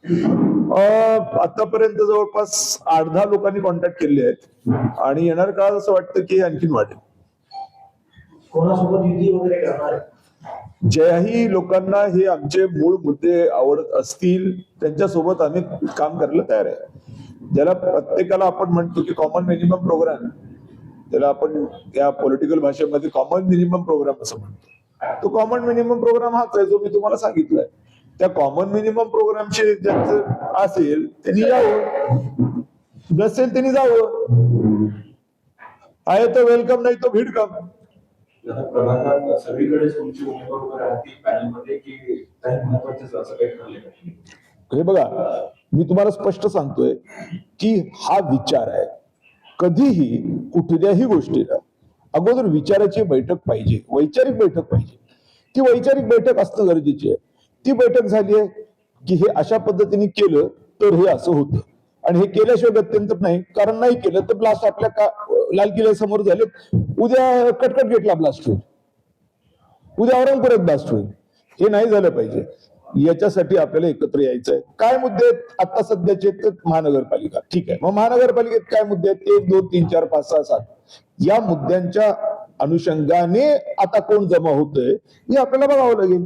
आतापर्यंत जवळपास 8-10 लोकांनी कॉन्टॅक्ट केले आहेत आणि येणार काळात असं वाटतं की आणखीन वाढेल. कोणासोबत युती वगैरे करणार आहे? ज्याही लोकांना हे आमचे मूळ मुद्दे आवडत असतील त्यांच्यासोबत आम्ही काम करायला तयार आहे. ज्याला प्रत्येकाला आपण म्हणतो की कॉमन मिनिमम प्रोग्राम, त्याला आपण या पॉलिटिकल भाषेमध्ये कॉमन मिनिमम प्रोग्राम असं म्हणतो. तो कॉमन मिनिमम प्रोग्राम हाच आहे जो मी तुम्हाला सांगितलाय. त्या कॉमन मिनिमम प्रोग्रामचे ज्यांचं असेल त्यांनी यावं, नसेल त्यांनी जावं. आहे तो वेलकम, नाही तो भिडकम. प्रभागात सगळीकडे तुमची उमेदवार वगैरे राहतील पॅनलमध्ये की काही महत्वाचे असं काही ठरले का? हे बघा, मी तुम्हाला स्पष्ट सांगतोय की हा विचार आहे. कधीही कुठल्याही गोष्टीला अगोदर विचाराची बैठक पाहिजे, वैचारिक बैठक पाहिजे. ती वैचारिक बैठक असणं गरजेची आहे. ती बैठक झाली आहे की हे अशा पद्धतीने केलं तर हे असं होतं आणि हे केल्याशिवाय गत्यंतर नाही. कारण नाही केलं तर ब्लास्ट आपल्या लाल किल्ल्यासमोर झाले, उद्या कटकट गेटला ब्लास्ट होईल, उद्या औरंगपुरात ब्लास्ट होईल. हे नाही झालं पाहिजे. याच्यासाठी आपल्याला एकत्र यायचं आहे. काय मुद्दे आहेत आता सध्याचे? तर महानगरपालिका, ठीक आहे. मग महानगरपालिकेत काय मुद्दे आहेत? 1, 2, 3, 4, 5, 6, 7 या मुद्द्यांच्या अनुषंगाने आता कोण जमा होतंय हे आपल्याला बघावं लागेल.